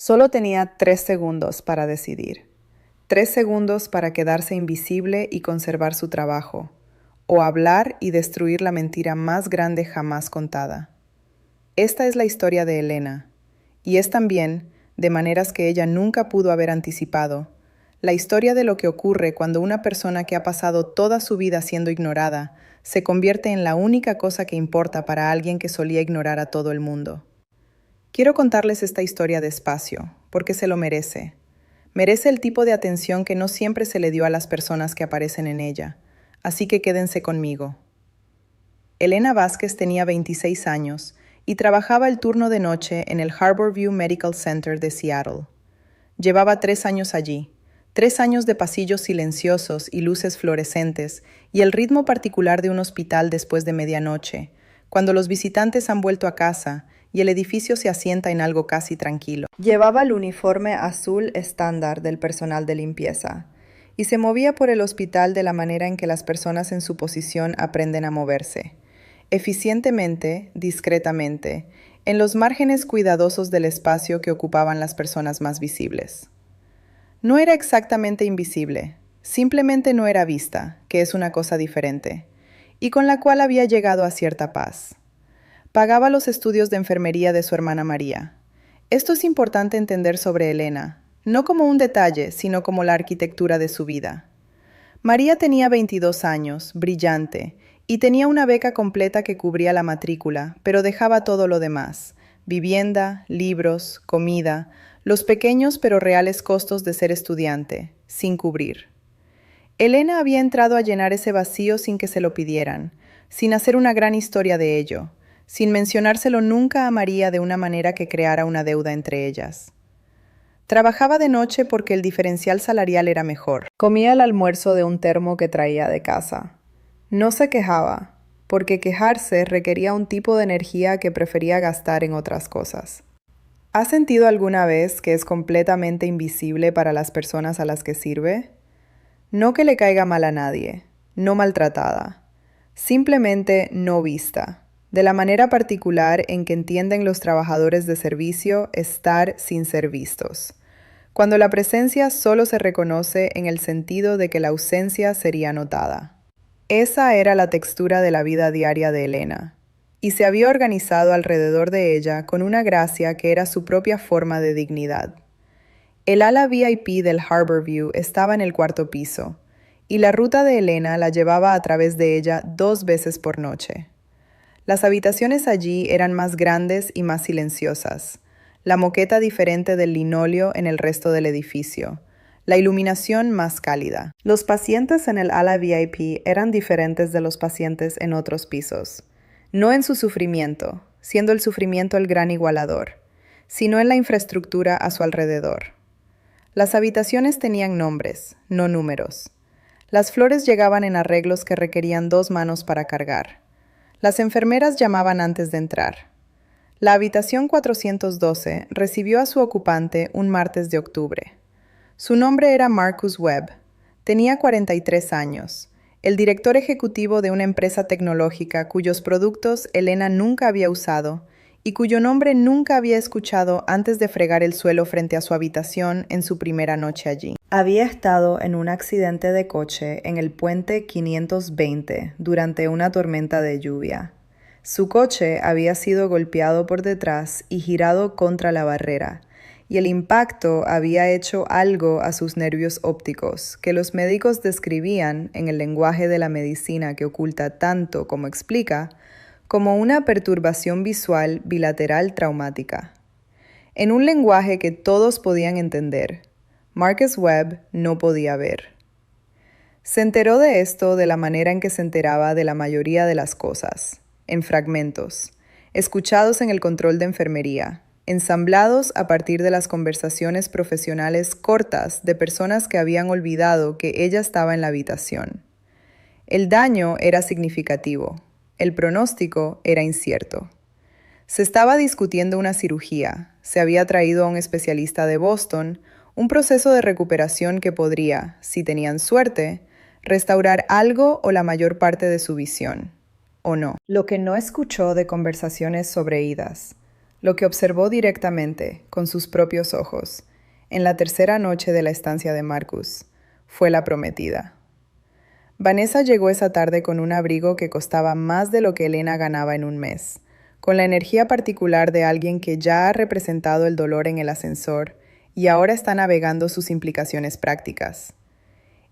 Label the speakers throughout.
Speaker 1: Solo tenía 3 segundos para decidir. 3 segundos para quedarse invisible y conservar su trabajo, o hablar y destruir la mentira más grande jamás contada. Esta es la historia de Elena, y es también, de maneras que ella nunca pudo haber anticipado, la historia de lo que ocurre cuando una persona que ha pasado toda su vida siendo ignorada se convierte en la única cosa que importa para alguien que solía ignorar a todo el mundo. Quiero contarles esta historia despacio, porque se lo merece. Merece el tipo de atención que no siempre se le dio a las personas que aparecen en ella, así que quédense conmigo. Elena Vázquez tenía 26 años y trabajaba el turno de noche en el Harborview Medical Center de Seattle. Llevaba 3 años allí, 3 años de pasillos silenciosos y luces fluorescentes y el ritmo particular de un hospital después de medianoche, cuando los visitantes han vuelto a casa y el edificio se asienta en algo casi tranquilo. Llevaba el uniforme azul estándar del personal de limpieza y se movía por el hospital de la manera en que las personas en su posición aprenden a moverse, eficientemente, discretamente, en los márgenes cuidadosos del espacio que ocupaban las personas más visibles. No era exactamente invisible, simplemente no era vista, que es una cosa diferente, y con la cual había llegado a cierta paz. Pagaba los estudios de enfermería de su hermana María. Esto es importante entender sobre Elena, no como un detalle, sino como la arquitectura de su vida. María tenía 22 años, brillante, y tenía una beca completa que cubría la matrícula, pero dejaba todo lo demás: vivienda, libros, comida, los pequeños pero reales costos de ser estudiante, sin cubrir. Elena había entrado a llenar ese vacío sin que se lo pidieran, sin hacer una gran historia de ello, sin mencionárselo nunca a María de una manera que creara una deuda entre ellas. Trabajaba de noche porque el diferencial salarial era mejor. Comía el almuerzo de un termo que traía de casa. No se quejaba, porque quejarse requería un tipo de energía que prefería gastar en otras cosas. ¿Has sentido alguna vez que es completamente invisible para las personas a las que sirve? No que le caiga mal a nadie, no maltratada, simplemente no vista, de la manera particular en que entienden los trabajadores de servicio estar sin ser vistos, cuando la presencia solo se reconoce en el sentido de que la ausencia sería notada. Esa era la textura de la vida diaria de Elena, y se había organizado alrededor de ella con una gracia que era su propia forma de dignidad. El ala VIP del Harborview estaba en el 4.º piso, y la ruta de Elena la llevaba a través de ella 2 veces por noche. Las habitaciones allí eran más grandes y más silenciosas, la moqueta diferente del linóleo en el resto del edificio, la iluminación más cálida. Los pacientes en el ala VIP eran diferentes de los pacientes en otros pisos, no en su sufrimiento, siendo el sufrimiento el gran igualador, sino en la infraestructura a su alrededor. Las habitaciones tenían nombres, no números. Las flores llegaban en arreglos que requerían 2 manos para cargar. Las enfermeras llamaban antes de entrar. La habitación 412 recibió a su ocupante un martes de octubre. Su nombre era Marcus Webb. Tenía 43 años, el director ejecutivo de una empresa tecnológica cuyos productos Elena nunca había usado y cuyo nombre nunca había escuchado antes de fregar el suelo frente a su habitación en su primera noche allí. Había estado en un accidente de coche en el puente 520 durante una tormenta de lluvia. Su coche había sido golpeado por detrás y girado contra la barrera, y el impacto había hecho algo a sus nervios ópticos, que los médicos describían, en el lenguaje de la medicina que oculta tanto como explica, como una perturbación visual bilateral traumática. En un lenguaje que todos podían entender, Marcus Webb no podía ver. Se enteró de esto de la manera en que se enteraba de la mayoría de las cosas, en fragmentos, escuchados en el control de enfermería, ensamblados a partir de las conversaciones profesionales cortas de personas que habían olvidado que ella estaba en la habitación. El daño era significativo, el pronóstico era incierto. Se estaba discutiendo una cirugía, se había traído a un especialista de Boston, un proceso de recuperación que podría, si tenían suerte, restaurar algo o la mayor parte de su visión, o no. Lo que no escuchó de conversaciones sobre idas, lo que observó directamente, con sus propios ojos, en la tercera noche de la estancia de Marcus, fue la prometida. Vanessa llegó esa tarde con un abrigo que costaba más de lo que Elena ganaba en un mes, con la energía particular de alguien que ya ha representado el dolor en el ascensor y ahora está navegando sus implicaciones prácticas.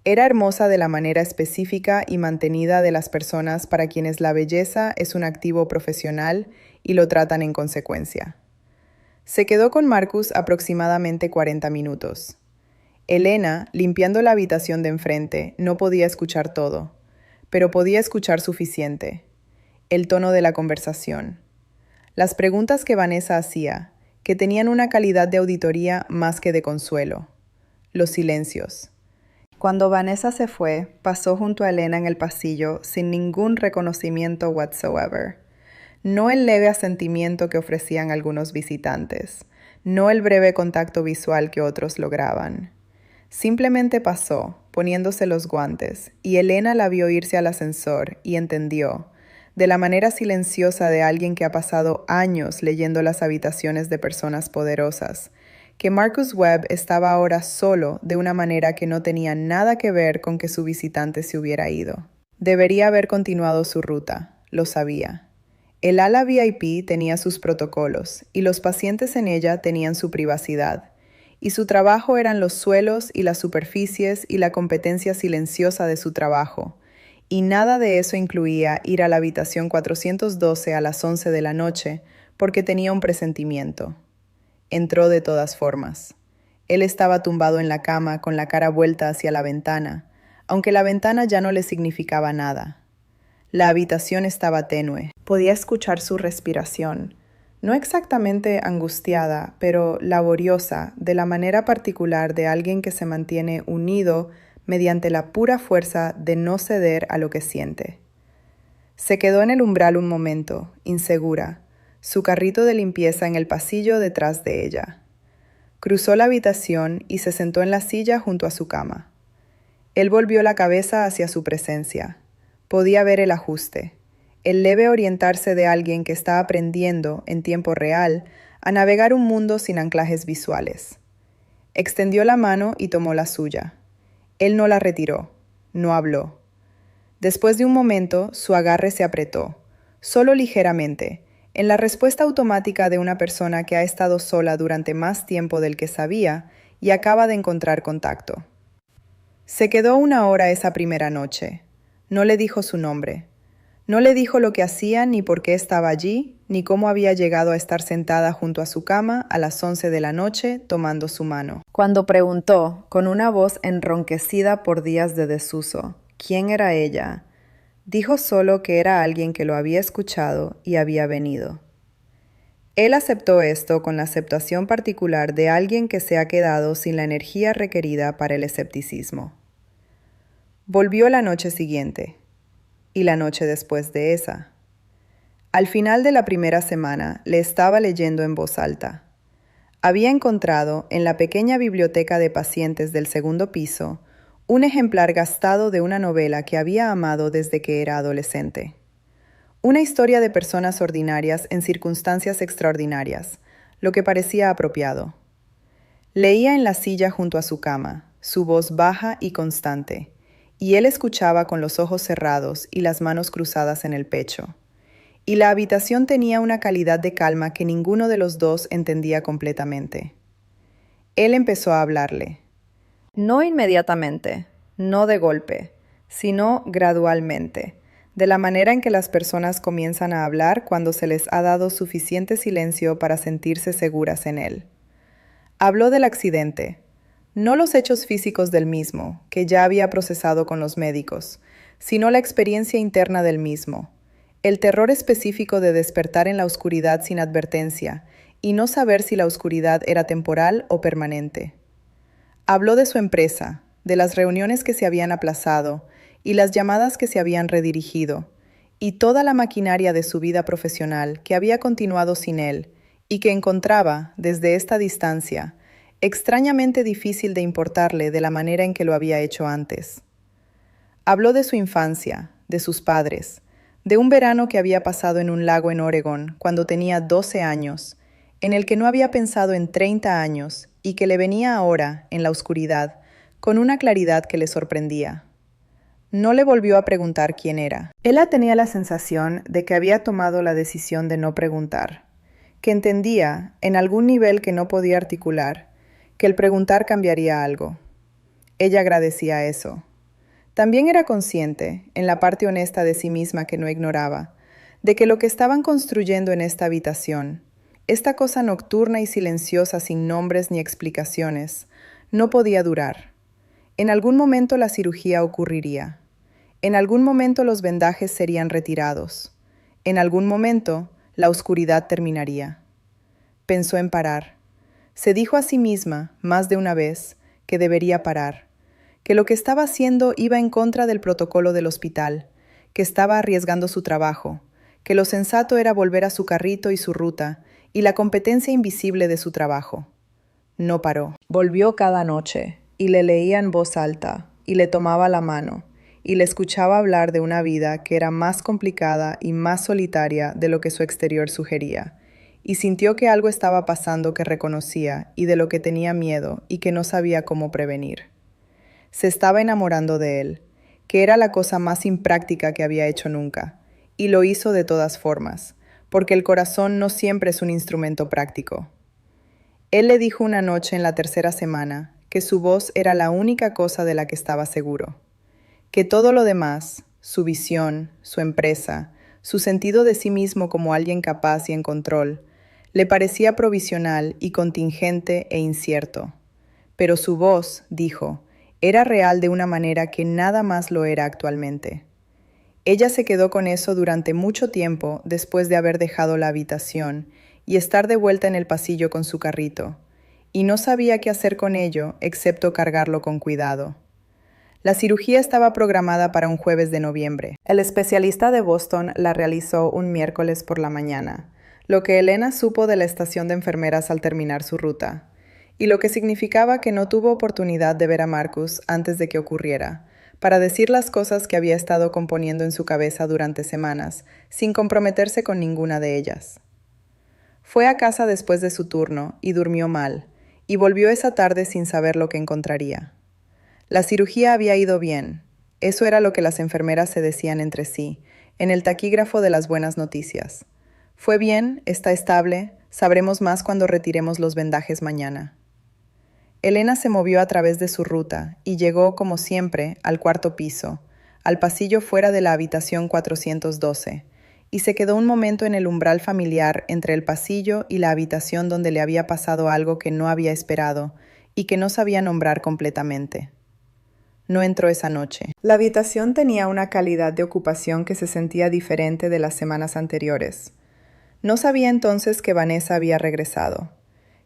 Speaker 1: Era hermosa de la manera específica y mantenida de las personas para quienes la belleza es un activo profesional y lo tratan en consecuencia. Se quedó con Marcus aproximadamente 40 minutos. Elena, limpiando la habitación de enfrente, no podía escuchar todo, pero podía escuchar suficiente. El tono de la conversación. Las preguntas que Vanessa hacía, que tenían una calidad de auditoría más que de consuelo. Los silencios. Cuando Vanessa se fue, pasó junto a Elena en el pasillo sin ningún reconocimiento whatsoever. No el leve asentimiento que ofrecían algunos visitantes, no el breve contacto visual que otros lograban. Simplemente pasó, poniéndose los guantes, y Elena la vio irse al ascensor y entendió, de la manera silenciosa de alguien que ha pasado años leyendo las habitaciones de personas poderosas, que Marcus Webb estaba ahora solo de una manera que no tenía nada que ver con que su visitante se hubiera ido. Debería haber continuado su ruta, lo sabía. El ala VIP tenía sus protocolos y los pacientes en ella tenían su privacidad, y su trabajo eran los suelos y las superficies y la competencia silenciosa de su trabajo, y nada de eso incluía ir a la habitación 412 a las 11 de la noche porque tenía un presentimiento. Entró de todas formas. Él estaba tumbado en la cama con la cara vuelta hacia la ventana, aunque la ventana ya no le significaba nada. La habitación estaba tenue. Podía escuchar su respiración, no exactamente angustiada, pero laboriosa, de la manera particular de alguien que se mantiene unido mediante la pura fuerza de no ceder a lo que siente. Se quedó en el umbral un momento, insegura, su carrito de limpieza en el pasillo detrás de ella. Cruzó la habitación y se sentó en la silla junto a su cama. Él volvió la cabeza hacia su presencia. Podía ver el ajuste, el leve orientarse de alguien que está aprendiendo, en tiempo real, a navegar un mundo sin anclajes visuales. Extendió la mano y tomó la suya. Él no la retiró, no habló. Después de un momento, su agarre se apretó, solo ligeramente, en la respuesta automática de una persona que ha estado sola durante más tiempo del que sabía y acaba de encontrar contacto. Se quedó una hora esa primera noche. No le dijo su nombre. No le dijo lo que hacía, ni por qué estaba allí, ni cómo había llegado a estar sentada junto a su cama a las 11 de la noche tomando su mano. Cuando preguntó, con una voz enronquecida por días de desuso, quién era ella, dijo solo que era alguien que lo había escuchado y había venido. Él aceptó esto con la aceptación particular de alguien que se ha quedado sin la energía requerida para el escepticismo. Volvió la noche siguiente, y la noche después de esa. Al final de la primera semana le estaba leyendo en voz alta. Había encontrado en la pequeña biblioteca de pacientes del segundo piso un ejemplar gastado de una novela que había amado desde que era adolescente. Una historia de personas ordinarias en circunstancias extraordinarias, lo que parecía apropiado. Leía en la silla junto a su cama, su voz baja y constante, y él escuchaba con los ojos cerrados y las manos cruzadas en el pecho. Y la habitación tenía una calidad de calma que ninguno de los dos entendía completamente. Él empezó a hablarle. No inmediatamente, no de golpe, sino gradualmente, de la manera en que las personas comienzan a hablar cuando se les ha dado suficiente silencio para sentirse seguras en él. Habló del accidente, no los hechos físicos del mismo, que ya había procesado con los médicos, sino la experiencia interna del mismo, el terror específico de despertar en la oscuridad sin advertencia y no saber si la oscuridad era temporal o permanente. Habló de su empresa, de las reuniones que se habían aplazado y las llamadas que se habían redirigido, y toda la maquinaria de su vida profesional que había continuado sin él y que encontraba, desde esta distancia, extrañamente difícil de importarle de la manera en que lo había hecho antes. Habló de su infancia, de sus padres, de un verano que había pasado en un lago en Oregón cuando tenía 12 años, en el que no había pensado en 30 años y que le venía ahora, en la oscuridad, con una claridad que le sorprendía. No le volvió a preguntar quién era. Ella tenía la sensación de que había tomado la decisión de no preguntar, que entendía, en algún nivel que no podía articular, que el preguntar cambiaría algo. Ella agradecía eso. También era consciente, en la parte honesta de sí misma que no ignoraba, de que lo que estaban construyendo en esta habitación, esta cosa nocturna y silenciosa sin nombres ni explicaciones, no podía durar. En algún momento la cirugía ocurriría. En algún momento los vendajes serían retirados. En algún momento la oscuridad terminaría. Pensó en parar. Se dijo a sí misma, más de una vez, que debería parar, que lo que estaba haciendo iba en contra del protocolo del hospital, que estaba arriesgando su trabajo, que lo sensato era volver a su carrito y su ruta, y la competencia invisible de su trabajo. No paró. Volvió cada noche, y le leía en voz alta, y le tomaba la mano, y le escuchaba hablar de una vida que era más complicada y más solitaria de lo que su exterior sugería, y sintió que algo estaba pasando que reconocía y de lo que tenía miedo y que no sabía cómo prevenir. Se estaba enamorando de él, que era la cosa más impráctica que había hecho nunca, y lo hizo de todas formas, porque el corazón no siempre es un instrumento práctico. Él le dijo una noche en la tercera semana que su voz era la única cosa de la que estaba seguro, que todo lo demás, su visión, su empresa, su sentido de sí mismo como alguien capaz y en control, le parecía provisional y contingente e incierto. Pero su voz, dijo, era real de una manera que nada más lo era actualmente. Ella se quedó con eso durante mucho tiempo después de haber dejado la habitación y estar de vuelta en el pasillo con su carrito, y no sabía qué hacer con ello excepto cargarlo con cuidado. La cirugía estaba programada para un jueves de noviembre. El especialista de Boston la realizó un miércoles por la mañana, lo que Elena supo de la estación de enfermeras al terminar su ruta, y lo que significaba que no tuvo oportunidad de ver a Marcus antes de que ocurriera, para decir las cosas que había estado componiendo en su cabeza durante semanas, sin comprometerse con ninguna de ellas. Fue a casa después de su turno y durmió mal, y volvió esa tarde sin saber lo que encontraría. La cirugía había ido bien. Eso era lo que las enfermeras se decían entre sí, en el taquígrafo de las buenas noticias. Fue bien, está estable, sabremos más cuando retiremos los vendajes mañana. Elena se movió a través de su ruta y llegó, como siempre, al cuarto piso, al pasillo fuera de la habitación 412, y se quedó un momento en el umbral familiar entre el pasillo y la habitación donde le había pasado algo que no había esperado y que no sabía nombrar completamente. No entró esa noche. La habitación tenía una calidad de ocupación que se sentía diferente de las semanas anteriores. No sabía entonces que Vanessa había regresado,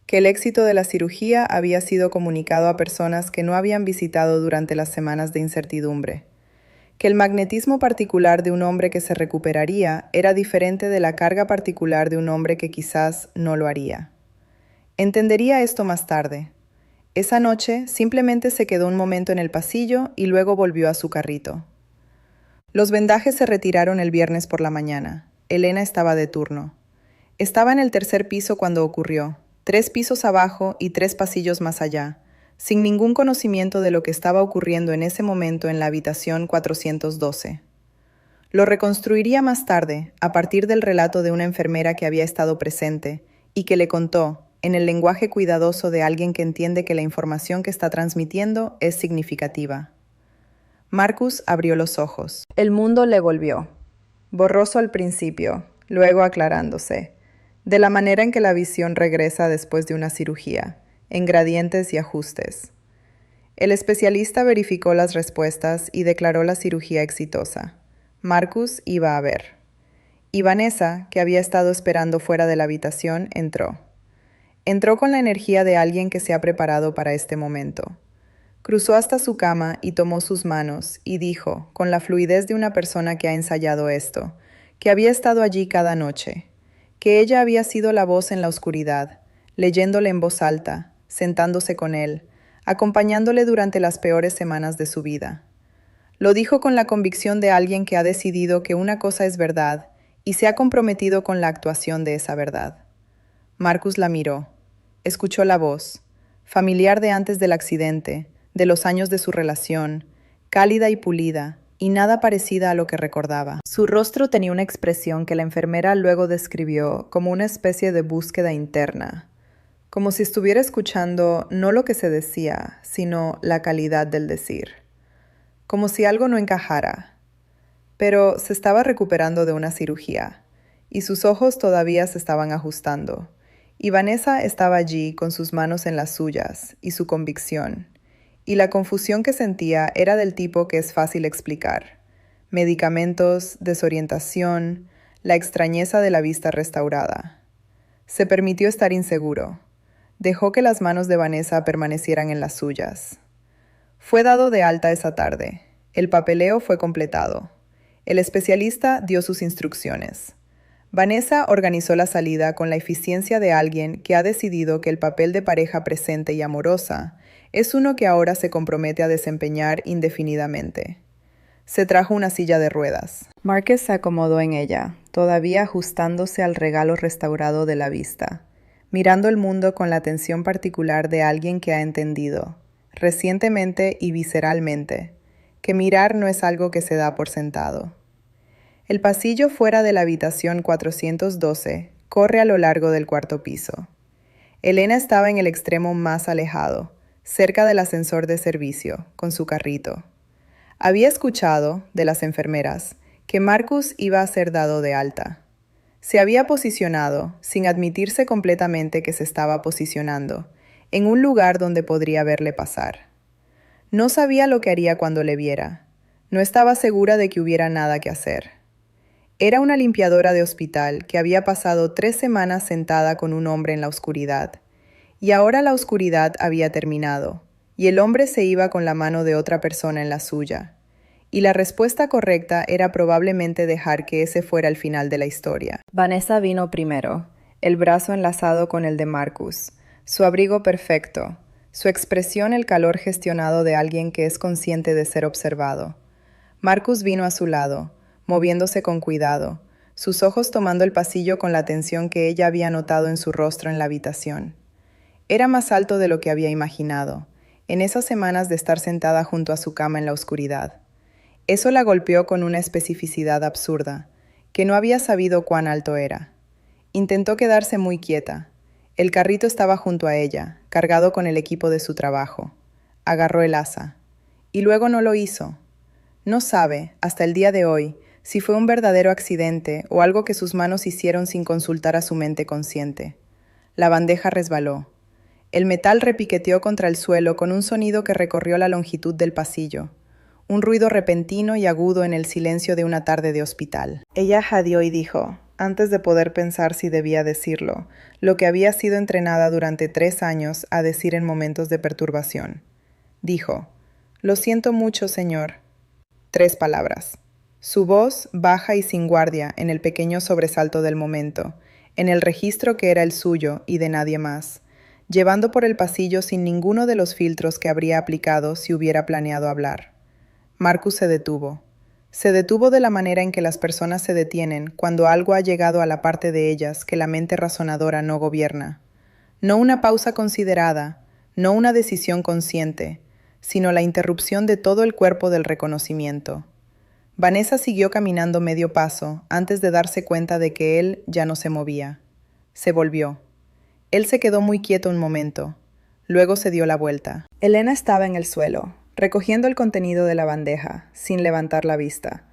Speaker 1: que el éxito de la cirugía había sido comunicado a personas que no habían visitado durante las semanas de incertidumbre, que el magnetismo particular de un hombre que se recuperaría era diferente de la carga particular de un hombre que quizás no lo haría. Entendería esto más tarde. Esa noche simplemente se quedó un momento en el pasillo y luego volvió a su carrito. Los vendajes se retiraron el viernes por la mañana. Elena estaba de turno. Estaba en el tercer piso cuando ocurrió, 3 pisos abajo y 3 pasillos más allá, sin ningún conocimiento de lo que estaba ocurriendo en ese momento en la habitación 412. Lo reconstruiría más tarde, a partir del relato de una enfermera que había estado presente y que le contó, en el lenguaje cuidadoso de alguien que entiende que la información que está transmitiendo es significativa. Marcus abrió los ojos. El mundo le volvió. Borroso al principio, luego aclarándose, de la manera en que la visión regresa después de una cirugía, en gradientes y ajustes. El especialista verificó las respuestas y declaró la cirugía exitosa. Marcus iba a ver. Y Vanessa, que había estado esperando fuera de la habitación, entró. Entró con la energía de alguien que se ha preparado para este momento. Cruzó hasta su cama y tomó sus manos y dijo, con la fluidez de una persona que ha ensayado esto, que había estado allí cada noche, que ella había sido la voz en la oscuridad, leyéndole en voz alta, sentándose con él, acompañándole durante las peores semanas de su vida. Lo dijo con la convicción de alguien que ha decidido que una cosa es verdad y se ha comprometido con la actuación de esa verdad. Marcus la miró. Escuchó la voz, familiar de antes del accidente, de los años de su relación, cálida y pulida, y nada parecida a lo que recordaba. Su rostro tenía una expresión que la enfermera luego describió como una especie de búsqueda interna, como si estuviera escuchando no lo que se decía, sino la calidad del decir, como si algo no encajara. Pero se estaba recuperando de una cirugía, y sus ojos todavía se estaban ajustando, y Vanessa estaba allí con sus manos en las suyas, y su convicción, y la confusión que sentía era del tipo que es fácil explicar. Medicamentos, desorientación, la extrañeza de la vista restaurada. Se permitió estar inseguro. Dejó que las manos de Vanessa permanecieran en las suyas. Fue dado de alta esa tarde. El papeleo fue completado. El especialista dio sus instrucciones. Vanessa organizó la salida con la eficiencia de alguien que ha decidido que el papel de pareja presente y amorosa es uno que ahora se compromete a desempeñar indefinidamente. Se trajo una silla de ruedas. Márquez se acomodó en ella, todavía ajustándose al regalo restaurado de la vista, mirando el mundo con la atención particular de alguien que ha entendido, recientemente y visceralmente, que mirar no es algo que se da por sentado. El pasillo fuera de la habitación 412 corre a lo largo del cuarto piso. Elena estaba en el extremo más alejado, cerca del ascensor de servicio, con su carrito. Había escuchado, de las enfermeras, que Marcus iba a ser dado de alta. Se había posicionado, sin admitirse completamente que se estaba posicionando, en un lugar donde podría verle pasar. No sabía lo que haría cuando le viera. No estaba segura de que hubiera nada que hacer. Era una limpiadora de hospital que había pasado 3 semanas sentada con un hombre en la oscuridad. Y ahora la oscuridad había terminado, y el hombre se iba con la mano de otra persona en la suya. Y la respuesta correcta era probablemente dejar que ese fuera el final de la historia. Vanessa vino primero, el brazo enlazado con el de Marcus, su abrigo perfecto, su expresión el calor gestionado de alguien que es consciente de ser observado. Marcus vino a su lado, moviéndose con cuidado, sus ojos tomando el pasillo con la atención que ella había notado en su rostro en la habitación. Era más alto de lo que había imaginado, en esas semanas de estar sentada junto a su cama en la oscuridad. Eso la golpeó con una especificidad absurda, que no había sabido cuán alto era. Intentó quedarse muy quieta. El carrito estaba junto a ella, cargado con el equipo de su trabajo. Agarró el asa. Y luego no lo hizo. No sabe, hasta el día de hoy, si fue un verdadero accidente o algo que sus manos hicieron sin consultar a su mente consciente. La bandeja resbaló. El metal repiqueteó contra el suelo con un sonido que recorrió la longitud del pasillo. Un ruido repentino y agudo en el silencio de una tarde de hospital. Ella jadeó y dijo, antes de poder pensar si debía decirlo, lo que había sido entrenada durante 3 años a decir en momentos de perturbación. Dijo, «Lo siento mucho, señor». 3 palabras. Su voz, baja y sin guardia, en el pequeño sobresalto del momento, en el registro que era el suyo y de nadie más, llevando por el pasillo sin ninguno de los filtros que habría aplicado si hubiera planeado hablar. Marcus se detuvo. Se detuvo de la manera en que las personas se detienen cuando algo ha llegado a la parte de ellas que la mente razonadora no gobierna. No una pausa considerada, no una decisión consciente, sino la interrupción de todo el cuerpo del reconocimiento. Vanessa siguió caminando medio paso antes de darse cuenta de que él ya no se movía. Se volvió. Él se quedó muy quieto un momento. Luego se dio la vuelta. Elena estaba en el suelo, recogiendo el contenido de la bandeja, sin levantar la vista,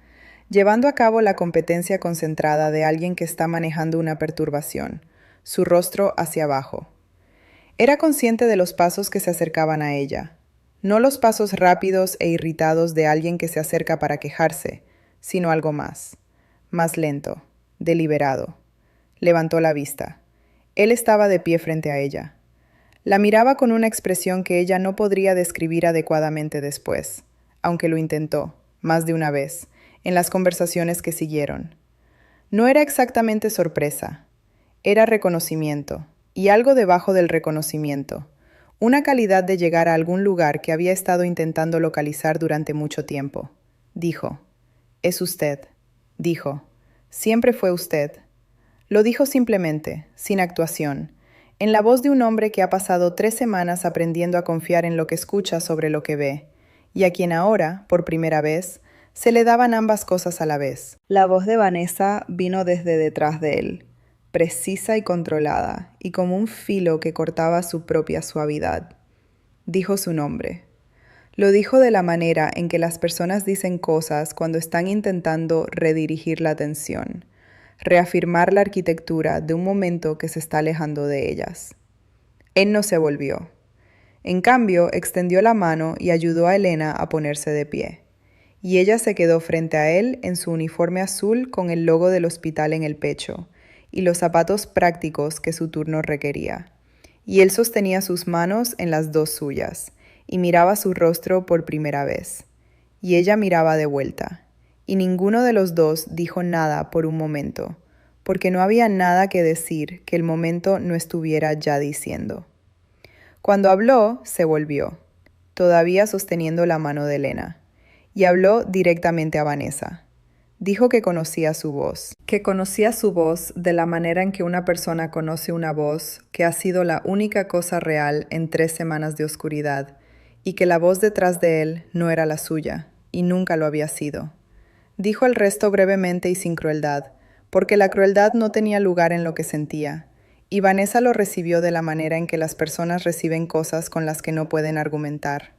Speaker 1: llevando a cabo la competencia concentrada de alguien que está manejando una perturbación, su rostro hacia abajo. Era consciente de los pasos que se acercaban a ella, no los pasos rápidos e irritados de alguien que se acerca para quejarse, sino algo más lento, deliberado. Levantó la vista. Él estaba de pie frente a ella. La miraba con una expresión que ella no podría describir adecuadamente después, aunque lo intentó, más de una vez, en las conversaciones que siguieron. No era exactamente sorpresa, era reconocimiento, y algo debajo del reconocimiento, una calidad de llegar a algún lugar que había estado intentando localizar durante mucho tiempo. Dijo, «Es usted», dijo, «siempre fue usted». Lo dijo simplemente, sin actuación, en la voz de un hombre que ha pasado 3 semanas aprendiendo a confiar en lo que escucha sobre lo que ve, y a quien ahora, por primera vez, se le daban ambas cosas a la vez. La voz de Vanessa vino desde detrás de él, precisa y controlada, y como un filo que cortaba su propia suavidad. Dijo su nombre. Lo dijo de la manera en que las personas dicen cosas cuando están intentando redirigir la atención, reafirmar la arquitectura de un momento que se está alejando de ellas. Él no se volvió. En cambio, extendió la mano y ayudó a Elena a ponerse de pie. Y ella se quedó frente a él en su uniforme azul con el logo del hospital en el pecho y los zapatos prácticos que su turno requería. Y él sostenía sus manos en las dos suyas y miraba su rostro por primera vez. Y ella miraba de vuelta. Y ninguno de los dos dijo nada por un momento, porque no había nada que decir que el momento no estuviera ya diciendo. Cuando habló, se volvió, todavía sosteniendo la mano de Elena, y habló directamente a Vanessa. Dijo que conocía su voz de la manera en que una persona conoce una voz que ha sido la única cosa real en 3 semanas de oscuridad, y que la voz detrás de él no era la suya, y nunca lo había sido. Dijo el resto brevemente y sin crueldad, porque la crueldad no tenía lugar en lo que sentía, y Vanessa lo recibió de la manera en que las personas reciben cosas con las que no pueden argumentar,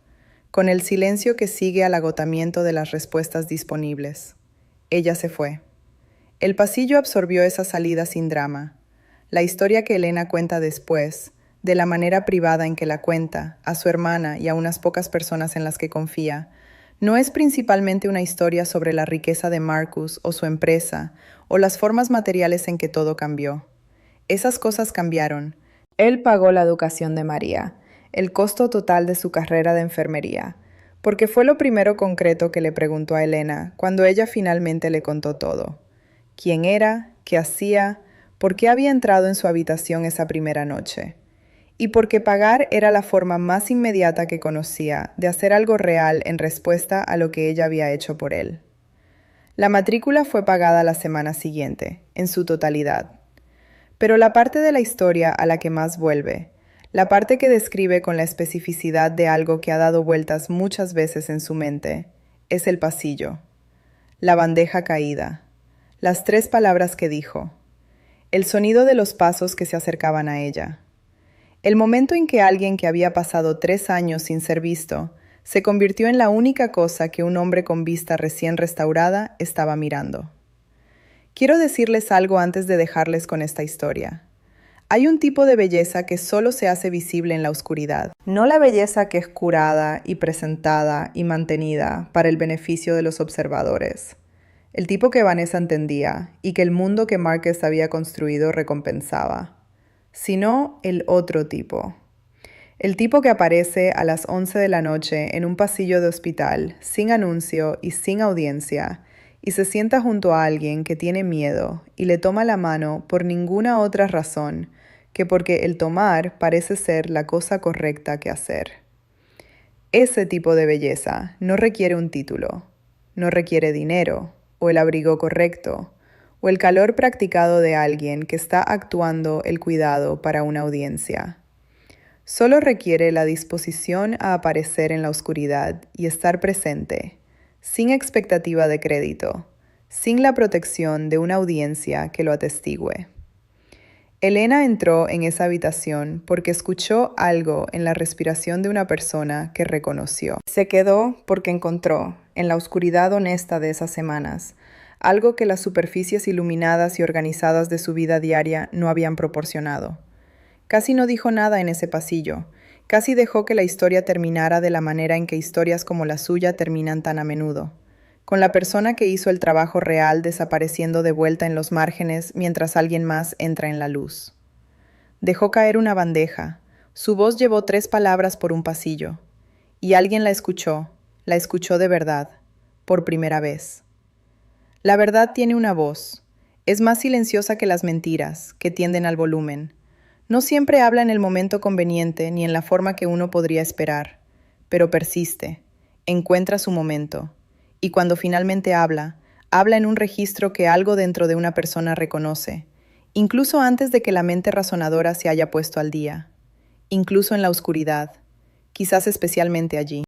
Speaker 1: con el silencio que sigue al agotamiento de las respuestas disponibles. Ella se fue. El pasillo absorbió esa salida sin drama. La historia que Elena cuenta después, de la manera privada en que la cuenta, a su hermana y a unas pocas personas en las que confía, no es principalmente una historia sobre la riqueza de Marcus o su empresa, o las formas materiales en que todo cambió. Esas cosas cambiaron. Él pagó la educación de María, el costo total de su carrera de enfermería, porque fue lo primero concreto que le preguntó a Elena cuando ella finalmente le contó todo. ¿Quién era? ¿Qué hacía? ¿Por qué había entrado en su habitación esa primera noche? Y porque pagar era la forma más inmediata que conocía de hacer algo real en respuesta a lo que ella había hecho por él. La matrícula fue pagada la semana siguiente, en su totalidad. Pero la parte de la historia a la que más vuelve, la parte que describe con la especificidad de algo que ha dado vueltas muchas veces en su mente, es el pasillo, la bandeja caída, las 3 palabras que dijo, el sonido de los pasos que se acercaban a ella. El momento en que alguien que había pasado 3 años sin ser visto se convirtió en la única cosa que un hombre con vista recién restaurada estaba mirando. Quiero decirles algo antes de dejarles con esta historia. Hay un tipo de belleza que solo se hace visible en la oscuridad. No la belleza que es curada y presentada y mantenida para el beneficio de los observadores. El tipo que Vanessa entendía y que el mundo que Marcus había construido recompensaba. Sino el otro tipo. El tipo que aparece a las 11 de la noche en un pasillo de hospital, sin anuncio y sin audiencia, y se sienta junto a alguien que tiene miedo y le toma la mano por ninguna otra razón que porque el tomar parece ser la cosa correcta que hacer. Ese tipo de belleza no requiere un título, no requiere dinero, o el abrigo correcto, o el calor practicado de alguien que está actuando el cuidado para una audiencia. Solo requiere la disposición a aparecer en la oscuridad y estar presente, sin expectativa de crédito, sin la protección de una audiencia que lo atestigüe. Elena entró en esa habitación porque escuchó algo en la respiración de una persona que reconoció. Se quedó porque encontró, en la oscuridad honesta de esas semanas, algo que las superficies iluminadas y organizadas de su vida diaria no habían proporcionado. Casi no dijo nada en ese pasillo, casi dejó que la historia terminara de la manera en que historias como la suya terminan tan a menudo, con la persona que hizo el trabajo real desapareciendo de vuelta en los márgenes mientras alguien más entra en la luz. Dejó caer una bandeja, su voz llevó 3 palabras por un pasillo, y alguien la escuchó de verdad, por primera vez. La verdad tiene una voz. Es más silenciosa que las mentiras, que tienden al volumen. No siempre habla en el momento conveniente ni en la forma que uno podría esperar, pero persiste, encuentra su momento, y cuando finalmente habla, habla en un registro que algo dentro de una persona reconoce, incluso antes de que la mente razonadora se haya puesto al día, incluso en la oscuridad, quizás especialmente allí.